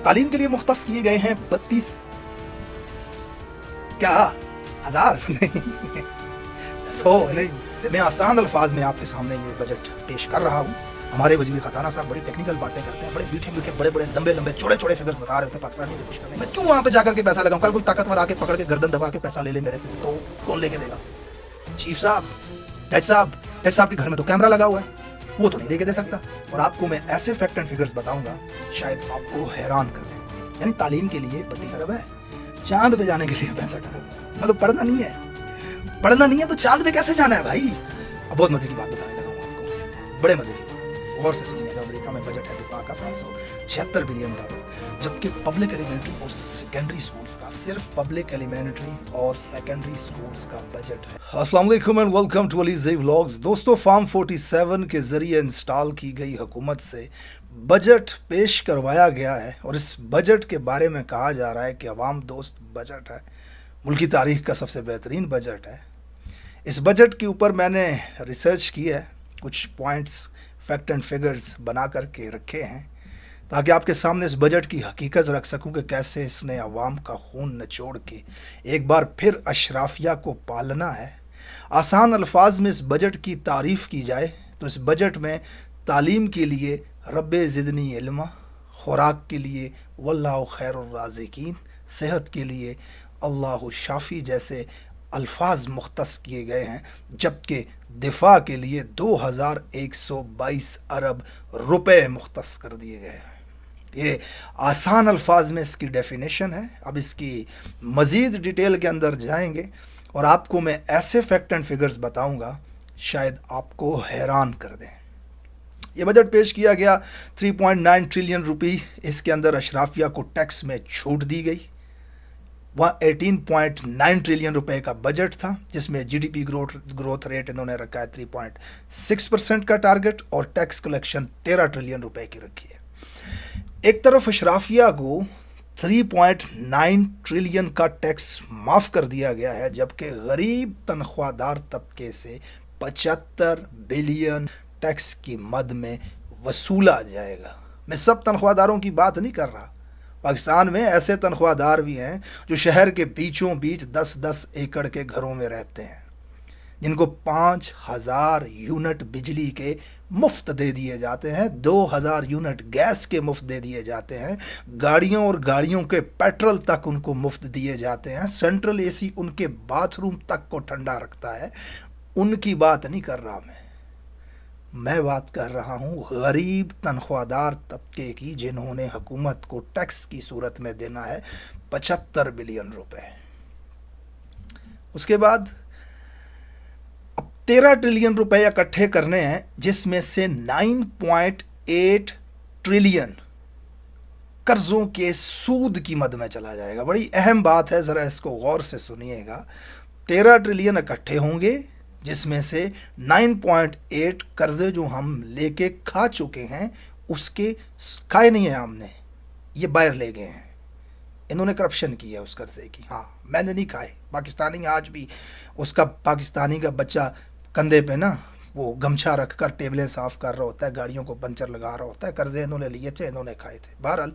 तालीम के लिए मुख्तस किए गए हैं 32 क्या हजार नहीं 100 नहीं। मैं आसान अल्फाज में आपके सामने ये बजट पेश कर रहा हूँ। हमारे वजीर खजाना साहब बड़ी टेक्निकल बातें करते हैं, बड़े मीठे मीठे बड़े बड़े लंबे लंबे चौड़े चौड़े फिगर्स बता रहे होते हैं पाकिस्तान की कोशिश करने। मैं क्यों वहां पे जाकर के पैसा लगाऊं? कल कोई ताकतवर आके पकड़ के गर्दन दबा के पैसा ले ले मेरे से तो कौन लेके देगा? चीफ साहब, जज साहब के घर में तो कैमरा लगा हुआ है, वो तो नहीं लेके दे सकता। और आपको मैं ऐसे फैक्ट एंड फिगर्स बताऊंगा शायद आपको हैरान कर दें। यानी तालीम के लिए 32 अरब है, चांद पे जाने के लिए 65 अरब। मतलब पढ़ना नहीं है तो चांद पे कैसे जाना है भाई? अब बहुत मजे की बात बताने लगा हूं आपको, बड़े मजे की। और से सुनिएगा, अमेरिका में बजट है दिफा का 776 बिलियन डॉलर, जबकि पब्लिक एलिमेंट्री और सेकेंडरी स्कूल्स का, सिर्फ पब्लिक एलिमेंट्री और सेकेंडरी स्कूल्स का बजट है। अस्सलाम वालेकुम and welcome to Ali Zai vlogs. दोस्तों, फार्म 47 के जरिए इंस्टॉल की गई हुकूमत से बजट पेश करवाया गया है और इस बजट के बारे में कहा जा रहा है कि अवाम दोस्त बजट है, मुल्क की तारीख का सबसे बेहतरीन बजट है। इस बजट के ऊपर मैंने रिसर्च की है, कुछ पॉइंट्स फैक्ट एंड फिगर्स बना करके रखे हैं ताकि आपके सामने इस बजट की हकीकत रख सकूं कि कैसे इसने अवाम का खून निचोड़ के एक बार फिर अशराफिया को पालना है। आसान अल्फाज में इस बजट की तारीफ़ की जाए तो इस बजट में तालीम के लिए रब्बे ज़िदनी इल्मा, खुराक के लिए वल्लाहु खैरुर राज़िकीन, सेहत के लिए अल्लाहु शाफ़ी जैसे अल्फाज मुख्तस किए गए हैं, जबकि दिफा के लिए 2122 अरब रुपए मुख्तस कर दिए गए हैं। ये आसान अल्फाज में इसकी डेफिनेशन है। अब इसकी मज़ीद डिटेल के अंदर जाएंगे और आपको मैं ऐसे फैक्ट एंड फिगर्स बताऊंगा शायद आपको हैरान कर दें। ये बजट पेश किया गया 3.9 ट्रिलियन रुपये। इसके अंदर अशराफिया को टैक्स में छूट दी गई। वह 18.9 ट्रिलियन रुपए का बजट था, जिसमें जीडीपी ग्रोथ रेट इन्होंने रखा है 3.6% का टारगेट और टैक्स कलेक्शन 13 ट्रिलियन रुपए की रखी है। एक तरफ अशराफिया को 3.9 ट्रिलियन का टैक्स माफ़ कर दिया गया है, जबकि गरीब तनख्वाहदार तबके से 75 बिलियन टैक्स की मद में वसूला जाएगा। मैं सब तनख्वाहदारों की बात नहीं कर रहा। पाकिस्तान में ऐसे तनख्वाहदार भी हैं जो शहर के बीचों बीच 10-10 एकड़ के घरों में रहते हैं, जिनको 5000 यूनिट बिजली के मुफ्त दे दिए जाते हैं, 2000 यूनिट गैस के मुफ्त दे दिए जाते हैं, गाड़ियों और गाड़ियों के पेट्रोल तक उनको मुफ्त दिए जाते हैं, सेंट्रल एसी उनके बाथरूम तक को ठंडा रखता है। उनकी बात नहीं कर रहा मैं बात कर रहा हूँ गरीब तनख्वाहदार तबके की, जिन्होंने हुकूमत को टैक्स की सूरत में देना है 75 बिलियन रुपए। उसके बाद अब 13 ट्रिलियन रुपए इकट्ठे करने हैं, जिसमें से 9.8 ट्रिलियन कर्जों के सूद की मद में चला जाएगा। बड़ी अहम बात है, ज़रा इसको गौर से सुनिएगा। 13 ट्रिलियन इकट्ठे होंगे, जिसमें से 9.8 कर्जे जो हम लेके खा चुके हैं, उसके खाए नहीं है हमने, ये बाहर ले गए हैं। इन्होंने करप्शन की है उस कर्जे की। हाँ, मैंने नहीं खाए। पाकिस्तानी आज भी उसका पाकिस्तानी का बच्चा कंधे पे ना वो गमछा रख कर टेबलें साफ़ कर रहा होता है, गाड़ियों को पंचर लगा रहा होता है। कर्जे इन्होंने लिए थे, इन्होंने खाए थे। बहरहाल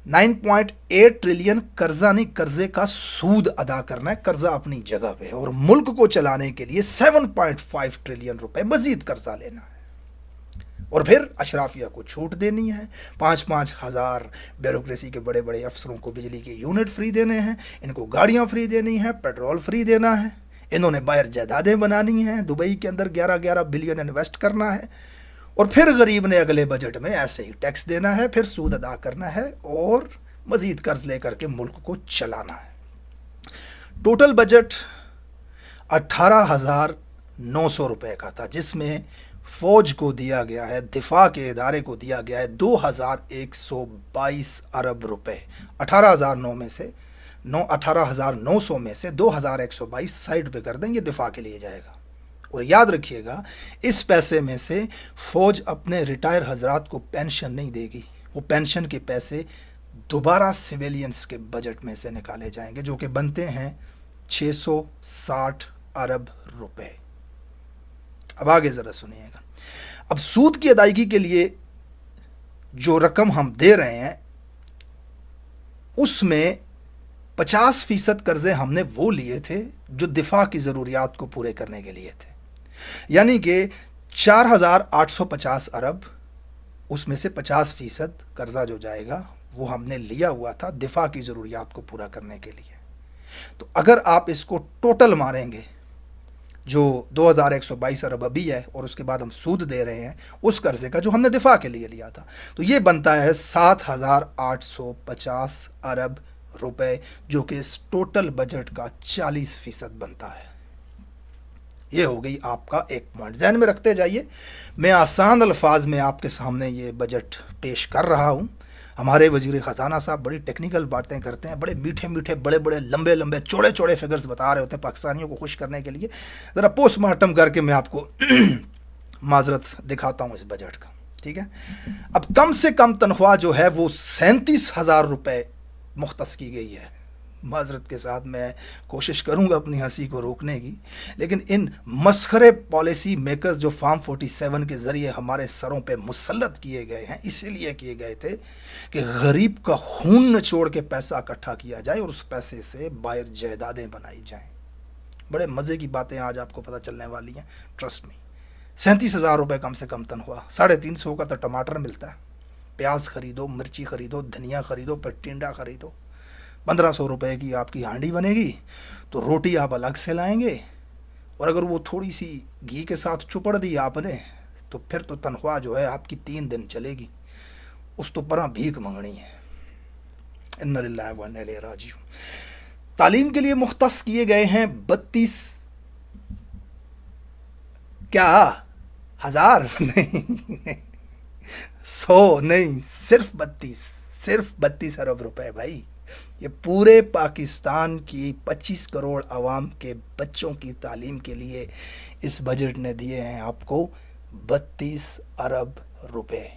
9.8 ट्रिलियन कर्जा नहीं, कर्जे का सूद अदा करना है, कर्जा अपनी जगह पे है। और मुल्क को चलाने के लिए 7.5 ट्रिलियन रुपए मजीद कर्जा लेना है और फिर अशराफिया को छूट देनी है। 5-5 हज़ार ब्यूरोक्रेसी के बड़े बड़े अफसरों को बिजली के यूनिट फ्री देने हैं, इनको गाड़ियां फ्री देनी है, पेट्रोल फ्री देना है, इन्होंने बाहर जायदादें बनानी हैं, दुबई के अंदर 11-11 बिलियन इन्वेस्ट करना है और फिर गरीब ने अगले बजट में ऐसे ही टैक्स देना है, फिर सूद अदा करना है और मजीद कर्ज लेकर के मुल्क को चलाना है। टोटल बजट 18,900 रुपए का था, जिसमें फौज को दिया गया है, दिफा के इदारे को दिया गया है 2122 अरब रुपए। 18,900 में से 2122 साइड पे कर देंगे, दिफा के लिए जाएगा। और याद रखिएगा, इस पैसे में से फौज अपने रिटायर हजरात को पेंशन नहीं देगी। वो पेंशन के पैसे दोबारा सिविलियंस के बजट में से निकाले जाएंगे, जो कि बनते हैं 660 अरब रुपए। अब आगे ज़रा सुनिएगा। अब सूद की अदायगी के लिए जो रकम हम दे रहे हैं उसमें 50% कर्जे हमने वो लिए थे जो दिफा की ज़रूरियात को पूरे करने के लिए थे, यानी कि 4,850 अरब, उसमें से 50% कर्जा जो जाएगा वो हमने लिया हुआ था दिफा की ज़रूरियात को पूरा करने के लिए। तो अगर आप इसको टोटल मारेंगे जो 2,122 अरब अभी है और उसके बाद हम सूद दे रहे हैं उस कर्जे का जो हमने दिफा के लिए लिया था, तो ये बनता है 7,850 अरब रुपए, जो कि इस टोटल बजट का 40% बनता है। ये हो गई आपका एक पॉइंट, ध्यान में रखते जाइए। मैं आसान अल्फाज में आपके सामने ये बजट पेश कर रहा हूँ। हमारे वजीर ख़जाना साहब बड़ी टेक्निकल बातें करते हैं, बड़े मीठे मीठे बड़े बड़े लंबे लंबे चौड़े चौड़े फिगर्स बता रहे होते हैं पाकिस्तानियों को खुश करने के लिए। ज़रा पोस्टमार्टम करके मैं आपको माजरत दिखाता हूँ इस बजट का, ठीक है। अब कम से कम तनख्वाह जो है वो 37,000 रुपये मुख्तस की गई है। माजरत के साथ मैं कोशिश करूंगा अपनी हंसी को रोकने की, लेकिन इन मसखरे पॉलिसी मेकर्स जो फार्म 47 के ज़रिए हमारे सरों पे मुसल्लत किए गए हैं, इसीलिए किए गए थे कि गरीब का खून निचोड़ के पैसा इकट्ठा किया जाए और उस पैसे से बाहर जायदादें बनाई जाएं। बड़े मज़े की बातें आज आपको पता चलने वाली हैं, ट्रस्ट मी। 37,000 रुपये कम से कम तनख्वाह, 350 का तो टमाटर मिलता है, प्याज खरीदो, मिर्ची खरीदो, धनिया खरीदो, टिंडा खरीदो, 1,500 रुपये की आपकी हांडी बनेगी। तो रोटी आप अलग से लाएंगे, और अगर वो थोड़ी सी घी के साथ चुपड़ दी आपने तो फिर तो तनख्वाह जो है आपकी 3 दिन चलेगी, उस तो पर भीख मंगनी है। इन्ना लिल्लाहि व इन्ना इलैहि राजिऊन। तालीम के लिए मुख्तस किए गए हैं 32 क्या हजार नहीं 100 नहीं, सिर्फ 32 अरब रुपए भाई। ये पूरे पाकिस्तान की 25 करोड़ आवाम के बच्चों की तालीम के लिए इस बजट ने दिए हैं आपको 32 अरब रुपए।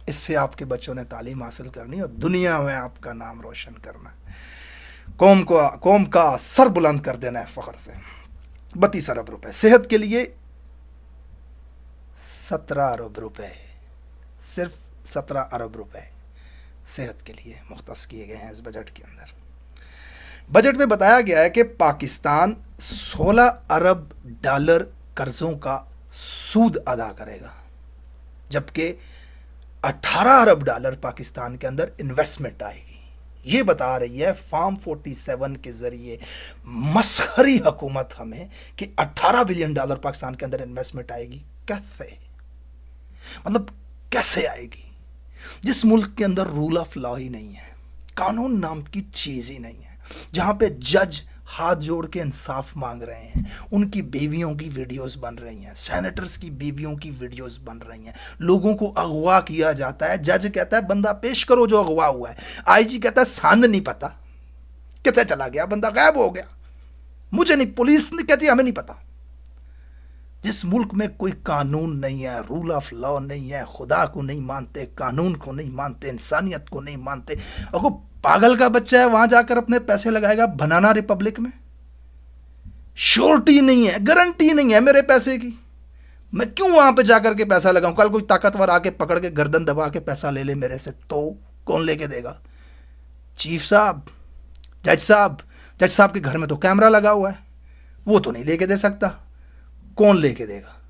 इससे आपके बच्चों ने तालीम हासिल करनी और दुनिया में आपका नाम रोशन करना, कौम का सर बुलंद कर देना है फ़ख्र से। 32 अरब रुपए। सेहत के लिए 17 अरब रुपए, सिर्फ 17 अरब रुपए सेहत के लिए मुख्तस किए गए हैं इस बजट के अंदर। बजट में बताया गया है कि पाकिस्तान 16 अरब डॉलर कर्जों का सूद अदा करेगा, जबकि 18 अरब डॉलर पाकिस्तान के अंदर इन्वेस्टमेंट आएगी। ये बता रही है फार्म 47 के जरिए मसखरी हुकूमत हमें कि 18 बिलियन डॉलर पाकिस्तान के अंदर इन्वेस्टमेंट आएगी। कैसे, मतलब कैसे आएगी जिस मुल्क के अंदर रूल ऑफ लॉ ही नहीं है, कानून नाम की चीज ही नहीं है, जहां पे जज हाथ जोड़ के इंसाफ मांग रहे हैं, उनकी बीवियों की वीडियोस बन रही हैं, सेनेटर्स की बीवियों की वीडियोस बन रही हैं, लोगों को अगवा किया जाता है। जज कहता है बंदा पेश करो जो अगवा हुआ है, आईजी कहता है सांद नहीं पता कैसे चला गया, बंदा गायब हो गया, मुझे नहीं, पुलिस कहती हमें नहीं पता। जिस मुल्क में कोई कानून नहीं है, रूल ऑफ लॉ नहीं है, खुदा को नहीं मानते, कानून को नहीं मानते, इंसानियत को नहीं मानते, और कोई पागल का बच्चा है वहां जाकर अपने पैसे लगाएगा बनाना रिपब्लिक में, श्योरिटी नहीं है, गारंटी नहीं है मेरे पैसे की, मैं क्यों वहां पे जाकर के पैसा लगाऊं? कल कोई ताकतवर आके पकड़ के गर्दन दबा के पैसा ले ले मेरे से तो कौन लेके देगा? चीफ साहब, जज साहब के घर में तो कैमरा लगा हुआ है, वो तो नहीं लेके दे सकता, कौन लेके देगा?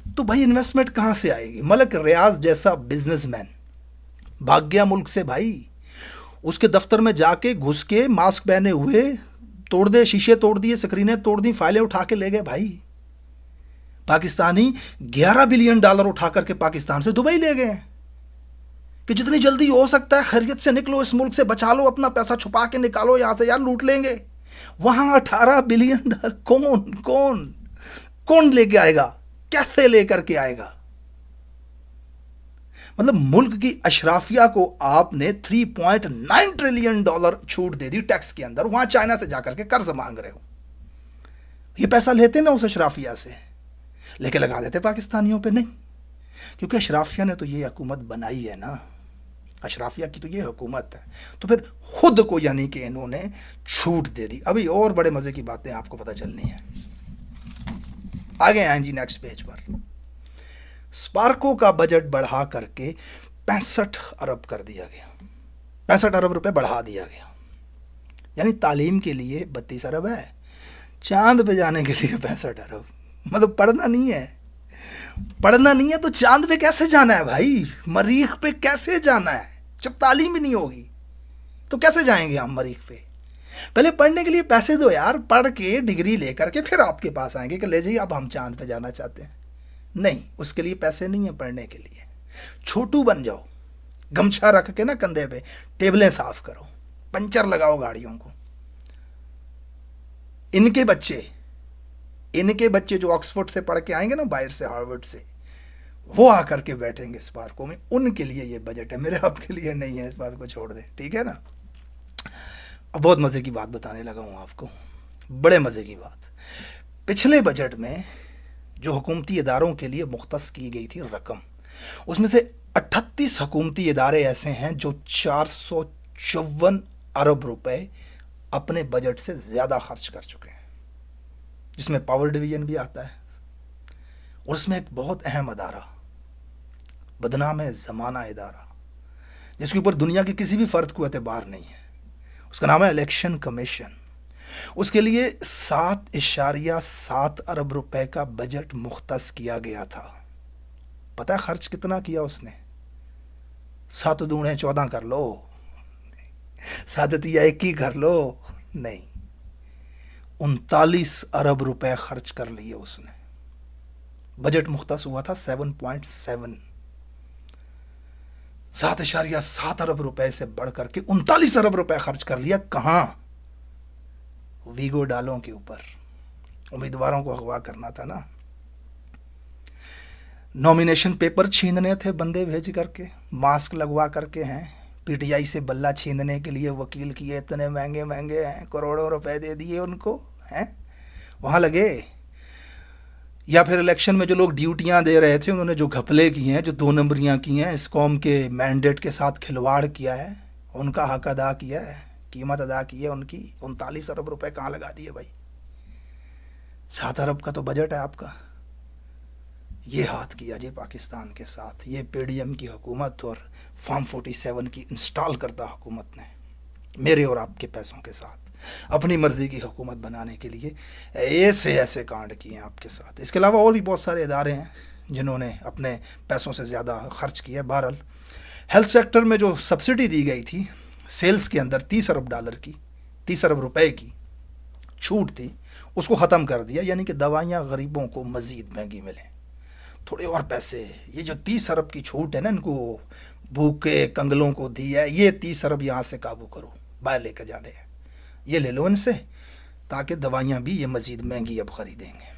तो भाई इन्वेस्टमेंट कहां से आएगी? मलक रियाज जैसा बिजनेसमैन भाग गया मुल्क से भाई, उसके दफ्तर में जाके घुस के मास्क पहने हुए तोड़ दे, शीशे तोड़ दिए, स्क्रीनें तोड़ दी, फाइलें उठा के ले गए भाई। पाकिस्तानी 11 बिलियन डॉलर उठा करके पाकिस्तान से दुबई ले गए कि जितनी जल्दी हो सकता है खैरियत से निकलो, इस मुल्क से बचा लो, अपना पैसा छुपा के निकालो यहां से, यार लूट लेंगे। वहां 18 बिलियन डॉलर कौन लेके आएगा? कैसे लेकर के आएगा? मतलब मुल्क की अशराफिया को आपने 3.9 ट्रिलियन डॉलर छूट दे दी टैक्स के अंदर, वहां चाइना से जाकर के कर्ज मांग रहे हो। ये पैसा लेते ना उस अशराफिया से, लेके लगा देते पाकिस्तानियों पे नहीं, क्योंकि अशराफिया ने तो ये हुकूमत बनाई है ना, अशराफिया की तो ये हुकूमत है, तो फिर खुद को यानी कि इन्होंने छूट दे दी। अभी और बड़े मजे की बातें आपको पता चलनी है, आगे आए जी नेक्स्ट पेज पर। स्पार्को का बजट बढ़ा करके 65 अरब कर दिया गया, 65 अरब रुपए बढ़ा दिया गया। यानी तालीम के लिए 32 अरब है, चांद पे जाने के लिए 65 अरब। मतलब पढ़ना नहीं है, पढ़ना नहीं है तो चांद पे कैसे जाना है भाई, मरीख पे कैसे जाना है? जब तालीम ही नहीं होगी तो कैसे जाएंगे हम मरीख पे? पहले पढ़ने के लिए पैसे दो यार, पढ़ के डिग्री लेकर के फिर आपके पास आएंगे कि ले जी अब हम चांद पे जाना चाहते हैं। नहीं, उसके लिए पैसे नहीं है पढ़ने के लिए। छोटू बन जाओ, गमछा रख के ना कंधे पे टेबलें साफ करो, पंचर लगाओ गाड़ियों को। इनके बच्चे जो ऑक्सफोर्ड से पढ़ के आएंगे ना, बाहर से, हार्वर्ड से, वो आकर के बैठेंगे इस पार्कों में, उनके लिए ये बजट है, मेरे आपके लिए नहीं है। इस बात को छोड़ दें, ठीक है ना। अब बहुत मज़े की बात बताने लगा हूँ आपको, बड़े मज़े की बात। पिछले बजट में जो हुकूमती इदारों के लिए मुख्तस की गई थी रकम, उसमें से 38 हुकूमती इदारे ऐसे हैं जो 454 अरब रुपए अपने बजट से ज़्यादा खर्च कर चुके हैं, जिसमें पावर डिवीज़न भी आता है। और उसमें एक बहुत अहम अदारा, बदनाम ज़माना इदारा, जिसके ऊपर दुनिया के किसी भी फ़र्द को एतबार नहीं है, उसका नाम है इलेक्शन कमीशन। उसके लिए 7.7 अरब रुपए का बजट मुख्तस किया गया था। पता है खर्च कितना किया उसने? 7 दूने 14 कर लो, 7 तिया 21 कर लो, नहीं, 39 अरब रुपए खर्च कर लिए उसने। बजट मुख्तस हुआ था 7.7, 7.7 अरब रुपए से बढ़ करके 39 अरब रुपए खर्च कर लिया। कहाँ? वीगो डालों के ऊपर। उम्मीदवारों को अगवा करना था ना, नॉमिनेशन पेपर छीनने थे बंदे भेज करके, मास्क लगवा करके हैं, पीटीआई से बल्ला छीनने के लिए वकील किए, इतने महंगे महंगे हैं, करोड़ों रुपए दे दिए उनको, हैं वहाँ लगे। या फिर इलेक्शन में जो लोग ड्यूटियां दे रहे थे, उन्होंने जो घपले किए हैं, जो 2 नंबरियां की हैं, इस कौम के मैंडेट के साथ खिलवाड़ किया है, उनका हक अदा किया है, कीमत अदा की है उनकी। 39 अरब रुपए कहाँ लगा दिए भाई? 7 अरब का तो बजट है आपका। ये हाथ किया जी पाकिस्तान के साथ, ये पीडीएम की हुकूमत और फॉर्म 47 की इंस्टॉल करदा हुकूमत ने मेरे और आपके पैसों के साथ अपनी मर्ज़ी की हुकूमत बनाने के लिए ऐसे कांड किए हैं आपके साथ। इसके अलावा और भी बहुत सारे इदारे हैं जिन्होंने अपने पैसों से ज़्यादा खर्च किए। बहरहाल हेल्थ सेक्टर में जो सब्सिडी दी गई थी सेल्स के अंदर, 30 अरब डॉलर की, 30 अरब रुपए की छूट थी, उसको ख़त्म कर दिया। यानी कि दवाइयाँ गरीबों को मज़ीद महंगी मिलें, थोड़े और पैसे। ये जो 30 अरब की छूट है ना, इनको भूखे कंगलों को दी है, ये 30 अरब यहाँ से काबू करो, बाहर लेकर जाने हैं, ये ले लो इनसे, ताकि दवाइयाँ भी ये मज़ीद महंगी अब ख़रीदेंगे।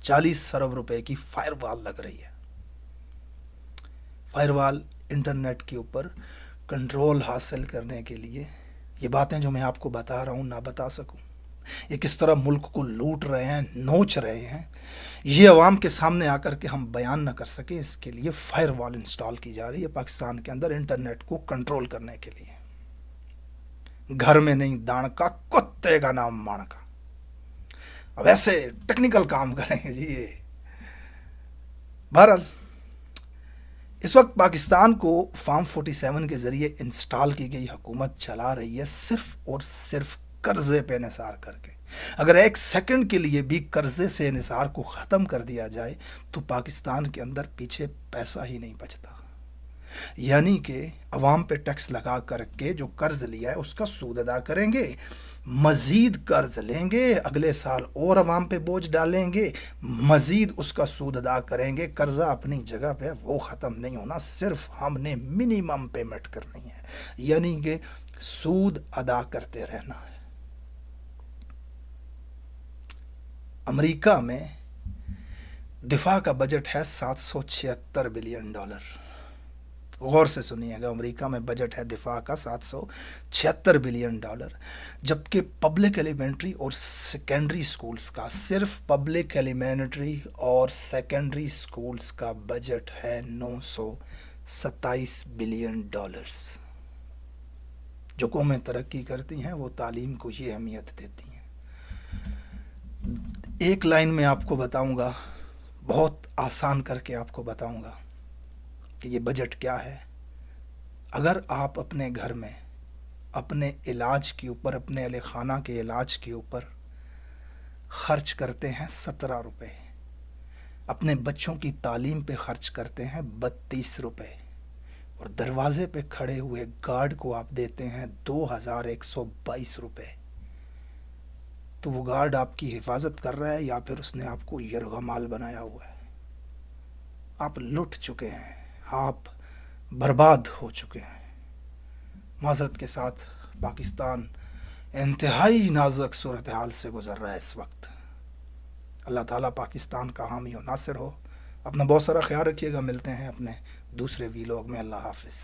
40 अरब रुपए की फायरवॉल लग रही है। फायरवॉल इंटरनेट के ऊपर कंट्रोल हासिल करने के लिए। ये बातें जो मैं आपको बता रहा हूँ ना बता सकूँ, ये किस तरह मुल्क को लूट रहे हैं, नोच रहे हैं, ये अवाम के सामने आकर के हम बयान ना कर सके, इसके लिए फायरवॉल इंस्टॉल की जा रही है पाकिस्तान के अंदर इंटरनेट को कंट्रोल करने के लिए। घर में नहीं दाण का, कुत्ते का नाम माण का। अब ऐसे टेक्निकल काम करेंगे जी ये। बहरहाल इस वक्त पाकिस्तान को फॉर्म 47 के ज़रिए इंस्टॉल की गई हुकूमत चला रही है सिर्फ और सिर्फ कर्जे पे निसार करके। अगर 1 सेकंड के लिए भी कर्जे से निसार को ख़त्म कर दिया जाए तो पाकिस्तान के अंदर पीछे पैसा ही नहीं बचता। यानी कि अवाम पे टैक्स लगा करके जो कर्ज लिया है उसका सूद अदा करेंगे, मज़ीद कर्ज लेंगे, अगले साल और अवाम पे बोझ डालेंगे, मज़ीद उसका सूद अदा करेंगे। कर्जा अपनी जगह पे वो ख़त्म नहीं होना, सिर्फ हमने मिनिमम पेमेंट करनी है, यानी कि सूद अदा करते रहना है। अमेरिका में दिफा का बजट है $776 बिलियन। गौर से सुनिएगा, अमेरिका में बजट है दिफा का $776 बिलियन, जबकि पब्लिक एलिमेंट्री और सेकेंडरी स्कूल्स का, सिर्फ पब्लिक एलिमेंट्री और सेकेंडरी स्कूल्स का बजट है $927 बिलियन। जो कौमें तरक्की करती हैं वो तालीम को ये अहमियत देती हैं। एक लाइन में आपको बताऊंगा, बहुत आसान करके आपको बताऊंगा। کہ یہ بجٹ کیا ہے. اگر آپ اپنے گھر میں اپنے علاج کے اوپر، اپنے اہل خانہ کے علاج کے اوپر خرچ کرتے ہیں 17 روپے، اپنے بچوں کی تعلیم پہ خرچ کرتے ہیں 32 روپے، اور دروازے پہ کھڑے ہوئے گارڈ کو آپ دیتے ہیں 2122 روپے، تو وہ گارڈ آپ کی حفاظت کر رہا ہے یا پھر اس نے آپ کو یرغمال بنایا ہوا ہے؟ آپ لٹ چکے ہیں، آپ برباد ہو چکے ہیں. معذرت کے ساتھ پاکستان انتہائی نازک صورتحال سے گزر رہا ہے اس وقت. اللہ تعالیٰ پاکستان کا حامی و ناصر ہو. اپنا بہت سارا خیال رکھیے گا. ملتے ہیں اپنے دوسرے ویلاگ میں. اللہ حافظ.